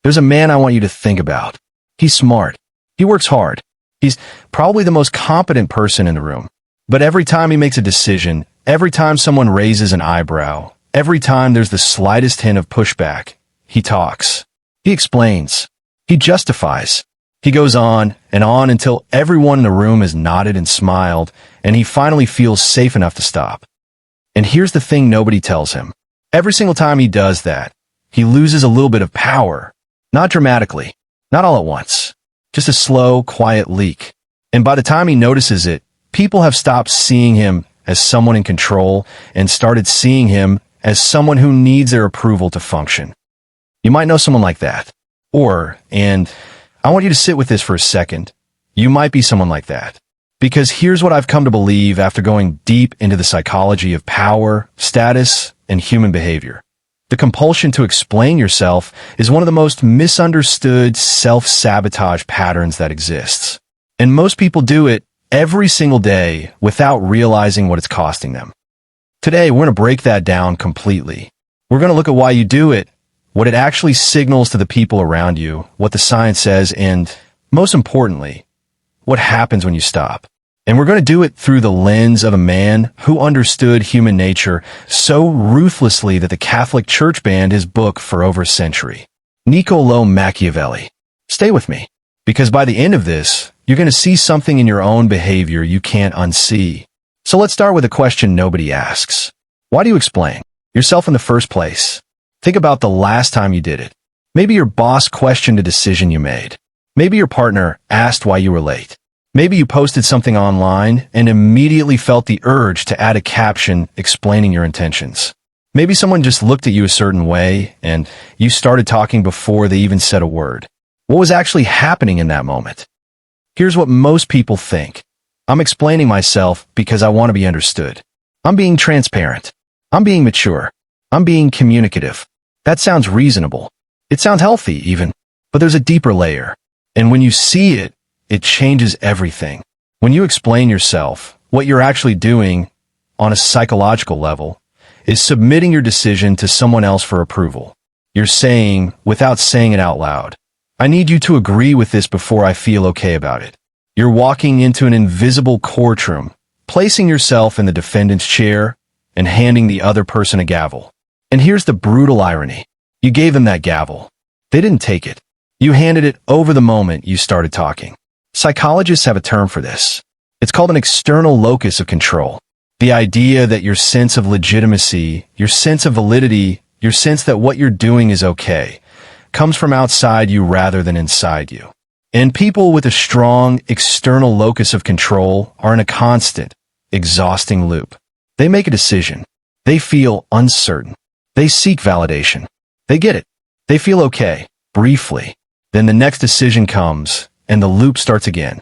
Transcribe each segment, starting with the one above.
There's a man I want you to think about. He's smart. He works hard. He's probably the most competent person in the room. But every time he makes a decision, every time someone raises an eyebrow, every time there's the slightest hint of pushback, he talks. He explains. He justifies. He goes on until everyone in the room has nodded and smiled, and he finally feels safe enough to stop. And here's the thing nobody tells him. Every single time he does that, he loses a little bit of power. Not dramatically, not all at once, just a slow, quiet leak. And by the time he notices it, people have stopped seeing him as someone in control and started seeing him as someone who needs their approval to function. You might know someone like that. And I want you to sit with this for a second, you might be someone like that. Because here's what I've come to believe after going deep into the psychology of power, status, and human behavior. The compulsion to explain yourself is one of the most misunderstood self-sabotage patterns that exists. And most people do it every single day without realizing what it's costing them. Today, we're going to break that down completely. We're going to look at why you do it, what it actually signals to the people around you, what the science says, and, most importantly, what happens when you stop. And we're going to do it through the lens of a man who understood human nature so ruthlessly that the Catholic Church banned his book for over a century. Niccolò Machiavelli. Stay with me, because by the end of this, you're going to see something in your own behavior you can't unsee. So let's start with a question nobody asks. Why do you explain yourself in the first place? Think about the last time you did it. Maybe your boss questioned a decision you made. Maybe your partner asked why you were late. Maybe you posted something online and immediately felt the urge to add a caption explaining your intentions. Maybe someone just looked at you a certain way and you started talking before they even said a word. What was actually happening in that moment? Here's what most people think. I'm explaining myself because I want to be understood. I'm being transparent. I'm being mature. I'm being communicative. That sounds reasonable. It sounds healthy even, but there's a deeper layer. And when you see it, it changes everything. When you explain yourself, what you're actually doing on a psychological level is submitting your decision to someone else for approval. You're saying, without saying it out loud, I need you to agree with this before I feel okay about it. You're walking into an invisible courtroom, placing yourself in the defendant's chair and handing the other person a gavel. And here's the brutal irony. You gave them that gavel. They didn't take it. You handed it over the moment you started talking. Psychologists have a term for this. It's called an external locus of control. The idea that your sense of legitimacy, your sense of validity, your sense that what you're doing is okay, comes from outside you rather than inside you. And people with a strong external locus of control are in a constant, exhausting loop. They make a decision. They feel uncertain. They seek validation. They get it. They feel okay, briefly. Then the next decision comes, and the loop starts again.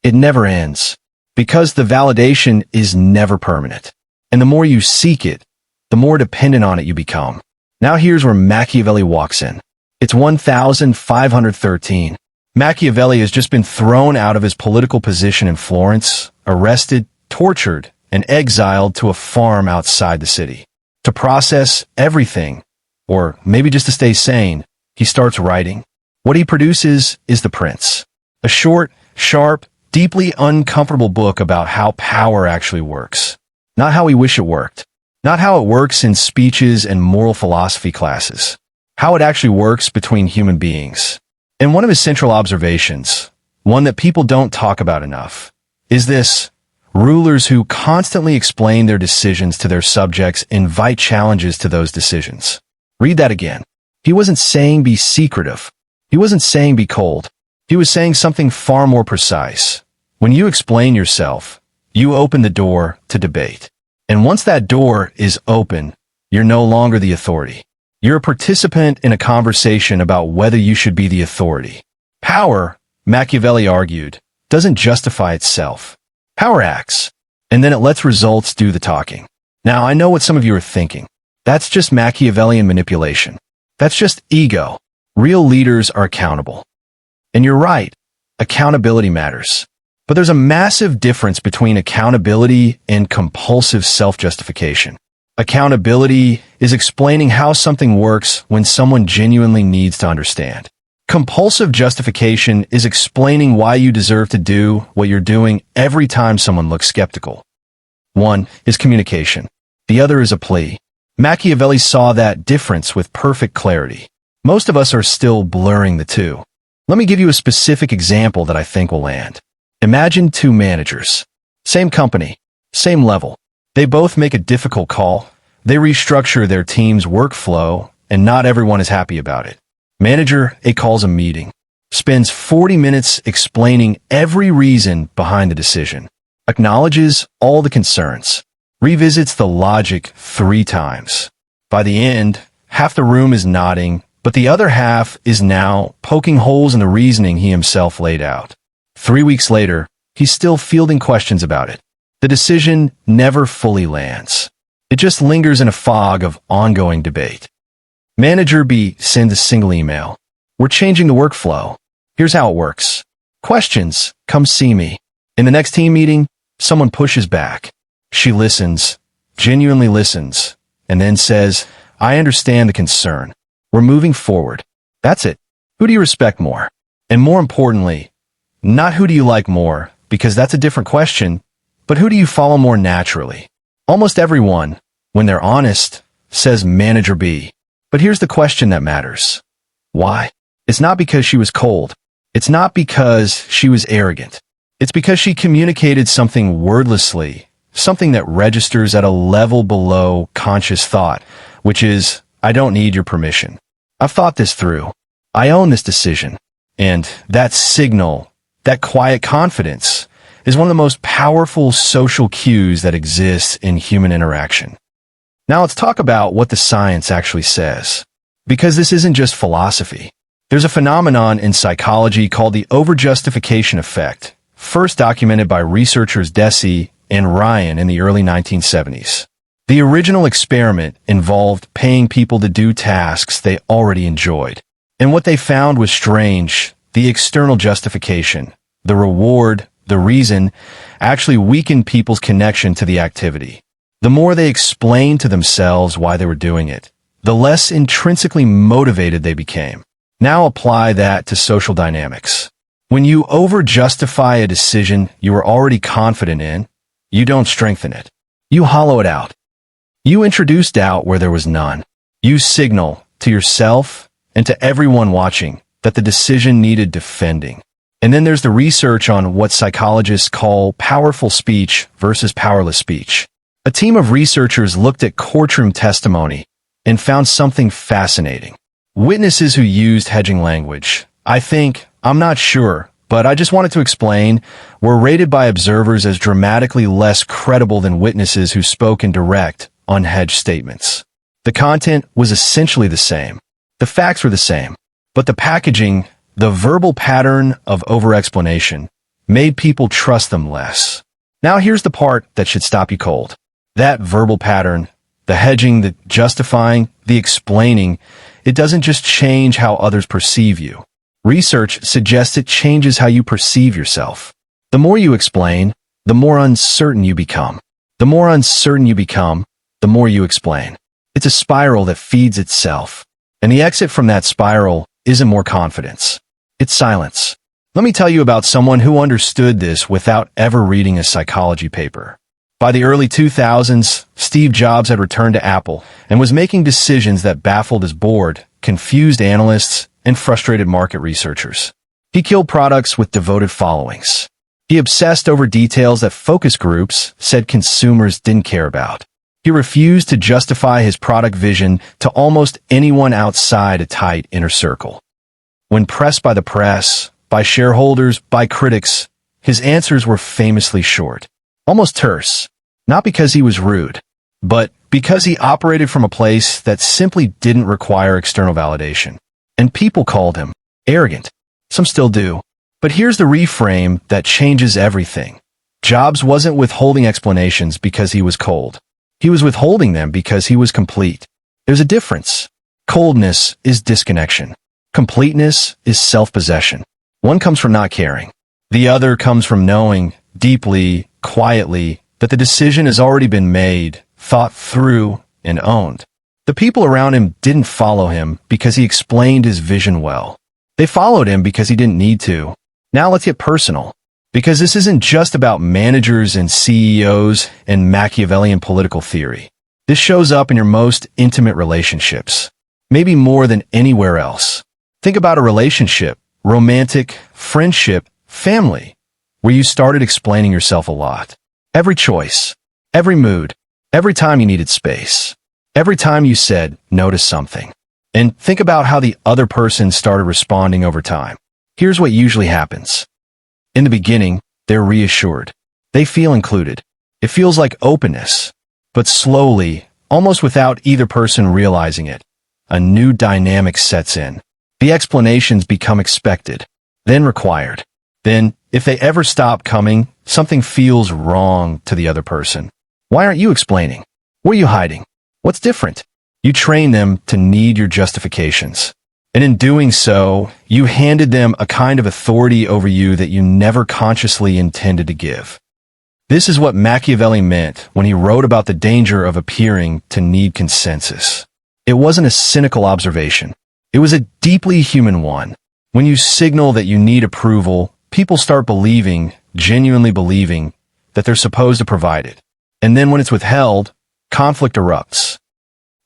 It never ends, because the validation is never permanent. And the more you seek it, the more dependent on it you become. Now here's where Machiavelli walks in. It's 1513. Machiavelli has just been thrown out of his political position in Florence, arrested, tortured, and exiled to a farm outside the city. To process everything, or maybe just to stay sane, he starts writing. What he produces is The Prince. A short, sharp, deeply uncomfortable book about how power actually works. Not how we wish it worked. Not how it works in speeches and moral philosophy classes. How it actually works between human beings. And one of his central observations, one that people don't talk about enough, is this: rulers who constantly explain their decisions to their subjects invite challenges to those decisions. Read that again. He wasn't saying be secretive. He wasn't saying be cold. He was saying something far more precise. When you explain yourself, you open the door to debate. And once that door is open, you're no longer the authority. You're a participant in a conversation about whether you should be the authority. Power, Machiavelli argued, doesn't justify itself. Power acts, and then it lets results do the talking. Now, I know what some of you are thinking. That's just Machiavellian manipulation. That's just ego. Real leaders are accountable. And you're right, accountability matters. But there's a massive difference between accountability and compulsive self-justification. Accountability is explaining how something works when someone genuinely needs to understand. Compulsive justification is explaining why you deserve to do what you're doing every time someone looks skeptical. One is communication. The other is a plea. Machiavelli saw that difference with perfect clarity. Most of us are still blurring the two. Let me give you a specific example that I think will land. Imagine two managers. Same company, same level. They both make a difficult call. They restructure their team's workflow, and not everyone is happy about it. Manager A calls a meeting, spends 40 minutes explaining every reason behind the decision, acknowledges all the concerns, revisits the logic 3 times. By the end, half the room is nodding, but the other half is now poking holes in the reasoning he himself laid out. 3 weeks later, he's still fielding questions about it. The decision never fully lands. It just lingers in a fog of ongoing debate. Manager B sends a single email. We're changing the workflow. Here's how it works. Questions, come see me. In the next team meeting, someone pushes back. She listens, genuinely listens, and then says, I understand the concern. We're moving forward. That's it. Who do you respect more? And more importantly, not who do you like more, because that's a different question, but who do you follow more naturally? Almost everyone, when they're honest, says Manager B. But here's the question that matters. Why? It's not because she was cold. It's not because she was arrogant. It's because she communicated something wordlessly, something that registers at a level below conscious thought, which is, I don't need your permission. I've thought this through. I own this decision. And that signal, that quiet confidence, is one of the most powerful social cues that exists in human interaction. Now let's talk about what the science actually says. Because this isn't just philosophy. There's a phenomenon in psychology called the Over-Justification Effect, first documented by researchers Deci and Ryan in the early 1970s. The original experiment involved paying people to do tasks they already enjoyed. And what they found was strange. The external justification, the reward, the reason, actually weakened people's connection to the activity. The more they explained to themselves why they were doing it, the less intrinsically motivated they became. Now apply that to social dynamics. When you over-justify a decision you were already confident in, you don't strengthen it. You hollow it out. You introduce doubt where there was none. You signal to yourself and to everyone watching that the decision needed defending. And then there's the research on what psychologists call powerful speech versus powerless speech. A team of researchers looked at courtroom testimony and found something fascinating. Witnesses who used hedging language, I think, I'm not sure, but I just wanted to explain, were rated by observers as dramatically less credible than witnesses who spoke in direct, unhedged statements. The content was essentially the same. The facts were the same, but the packaging, the verbal pattern of over-explanation, made people trust them less. Now here's the part that should stop you cold. That verbal pattern, the hedging, the justifying, the explaining, it doesn't just change how others perceive you. Research suggests it changes how you perceive yourself. The more you explain, the more uncertain you become. The more uncertain you become, the more you explain. It's a spiral that feeds itself. And the exit from that spiral isn't more confidence. It's silence. Let me tell you about someone who understood this without ever reading a psychology paper. By the early 2000s, Steve Jobs had returned to Apple and was making decisions that baffled his board, confused analysts, and frustrated market researchers. He killed products with devoted followings. He obsessed over details that focus groups said consumers didn't care about. He refused to justify his product vision to almost anyone outside a tight inner circle. When pressed by the press, by shareholders, by critics, his answers were famously short, almost terse. Not because he was rude, but because he operated from a place that simply didn't require external validation. And people called him arrogant. Some still do. But here's the reframe that changes everything. Jobs wasn't withholding explanations because he was cold. He was withholding them because he was complete. There's a difference. Coldness is disconnection. Completeness is self-possession. One comes from not caring. The other comes from knowing, deeply, quietly, that the decision has already been made, thought through, and owned. The people around him didn't follow him because he explained his vision well. They followed him because he didn't need to. Now let's get personal. Because this isn't just about managers and CEOs and Machiavellian political theory. This shows up in your most intimate relationships. Maybe more than anywhere else. Think about a relationship, romantic, friendship, family, where you started explaining yourself a lot. Every choice, every mood, every time you needed space, every time you said no to something. And think about how the other person started responding over time. Here's what usually happens. In the beginning, they're reassured. They feel included. It feels like openness. But slowly, almost without either person realizing it, a new dynamic sets in. The explanations become expected, then required. Then, if they ever stop coming, something feels wrong to the other person. Why aren't you explaining? What are you hiding? What's different? You train them to need your justifications. And in doing so, you handed them a kind of authority over you that you never consciously intended to give. This is what Machiavelli meant when he wrote about the danger of appearing to need consensus. It wasn't a cynical observation. It was a deeply human one. When you signal that you need approval, people start believing, genuinely believing, that they're supposed to provide it. And then when it's withheld, conflict erupts.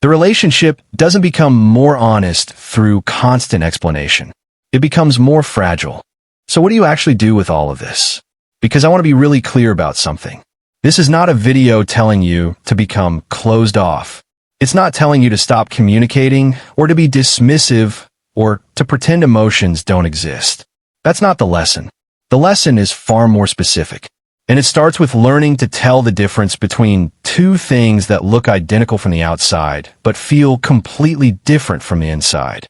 The relationship doesn't become more honest through constant explanation. It becomes more fragile. So what do you actually do with all of this? Because I want to be really clear about something. This is not a video telling you to become closed off. It's not telling you to stop communicating or to be dismissive or to pretend emotions don't exist. That's not the lesson. The lesson is far more specific. And it starts with learning to tell the difference between two things that look identical from the outside, but feel completely different from the inside.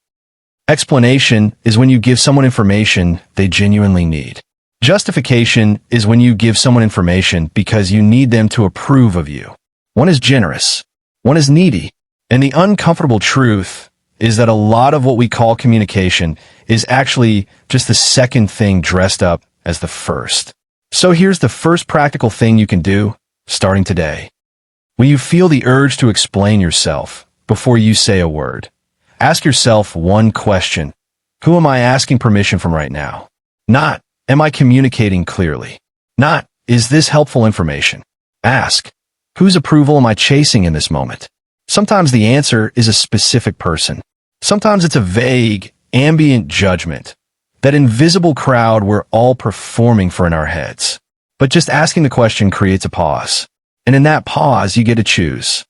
Explanation is when you give someone information they genuinely need. Justification is when you give someone information because you need them to approve of you. One is generous. One is needy. And the uncomfortable truth is that a lot of what we call communication is actually just the second thing dressed up as the first. So here's the first practical thing you can do, starting today. When you feel the urge to explain yourself before you say a word, ask yourself one question. Who am I asking permission from right now? Not, am I communicating clearly? Not, is this helpful information? Ask, whose approval am I chasing in this moment? Sometimes the answer is a specific person. Sometimes it's a vague, ambient judgment. That invisible crowd we're all performing for in our heads. But just asking the question creates a pause. And in that pause, you get to choose.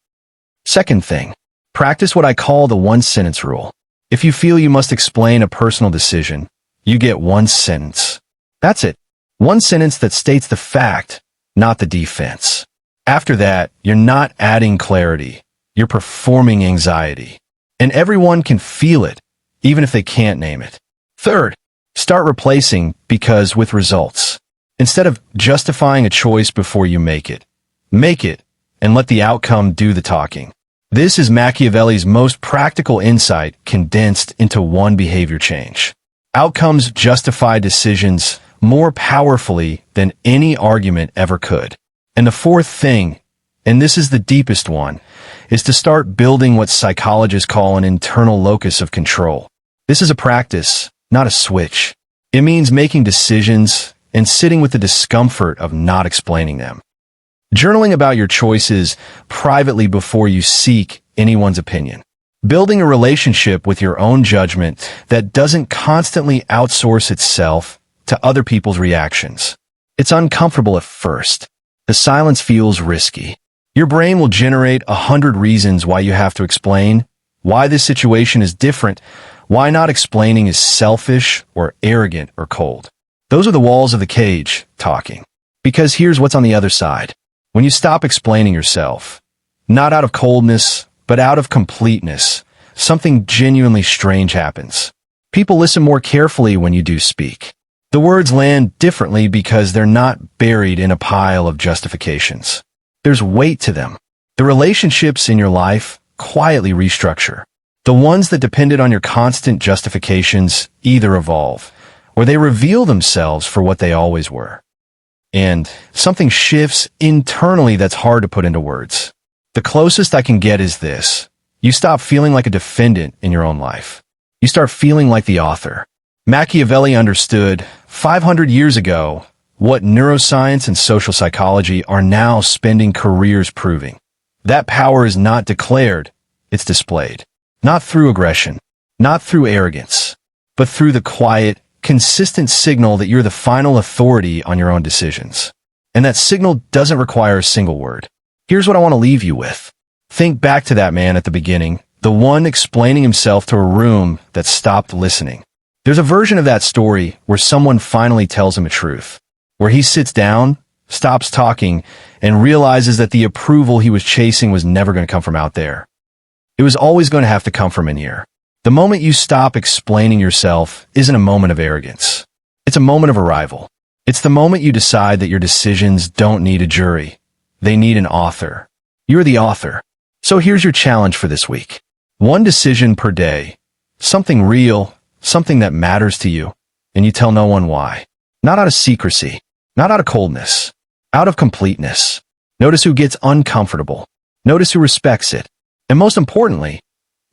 Second thing, practice what I call the one-sentence rule. If you feel you must explain a personal decision, you get one sentence. That's it. One sentence that states the fact, not the defense. After that, you're not adding clarity. You're performing anxiety. And everyone can feel it, even if they can't name it. Third, start replacing because with results. Instead of justifying a choice before you make it and let the outcome do the talking. This is Machiavelli's most practical insight condensed into one behavior change. Outcomes justify decisions more powerfully than any argument ever could. And the fourth thing, and this is the deepest one, is to start building what psychologists call an internal locus of control. This is a practice, not a switch. It means making decisions and sitting with the discomfort of not explaining them. Journaling about your choices privately before you seek anyone's opinion. Building a relationship with your own judgment that doesn't constantly outsource itself to other people's reactions. It's uncomfortable at first. The silence feels risky. Your brain will generate 100 reasons why you have to explain, why this situation is different, why not explaining is selfish or arrogant or cold. Those are the walls of the cage talking. Because here's what's on the other side. When you stop explaining yourself, not out of coldness, but out of completeness, something genuinely strange happens. People listen more carefully when you do speak. The words land differently because they're not buried in a pile of justifications. There's weight to them. The relationships in your life quietly restructure. The ones that depended on your constant justifications either evolve, or they reveal themselves for what they always were. And something shifts internally that's hard to put into words. The closest I can get is this. You stop feeling like a defendant in your own life. You start feeling like the author. Machiavelli understood 500 years ago what neuroscience and social psychology are now spending careers proving. That power is not declared, it's displayed. Not through aggression, not through arrogance, but through the quiet, consistent signal that you're the final authority on your own decisions. And that signal doesn't require a single word. Here's what I want to leave you with. Think back to that man at the beginning, the one explaining himself to a room that stopped listening. There's a version of that story where someone finally tells him a truth, where he sits down, stops talking, and realizes that the approval he was chasing was never going to come from out there. It was always going to have to come from in here. The moment you stop explaining yourself isn't a moment of arrogance. It's a moment of arrival. It's the moment you decide that your decisions don't need a jury. They need an author. You're the author. So here's your challenge for this week. One decision per day. Something real, something that matters to you, and you tell no one why. Not out of secrecy, not out of coldness, out of completeness. Notice who gets uncomfortable. Notice who respects it. And most importantly,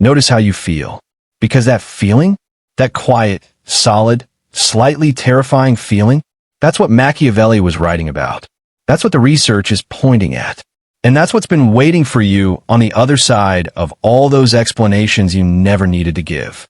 notice how you feel. Because that feeling, that quiet, solid, slightly terrifying feeling, that's what Machiavelli was writing about. That's what the research is pointing at. And that's what's been waiting for you on the other side of all those explanations you never needed to give.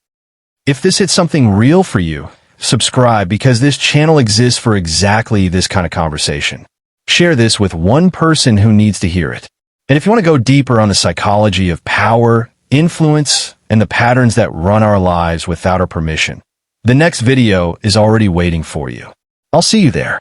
If this hits something real for you, subscribe because this channel exists for exactly this kind of conversation. Share this with one person who needs to hear it. And if you want to go deeper on the psychology of power, influence, and the patterns that run our lives without our permission, the next video is already waiting for you. I'll see you there.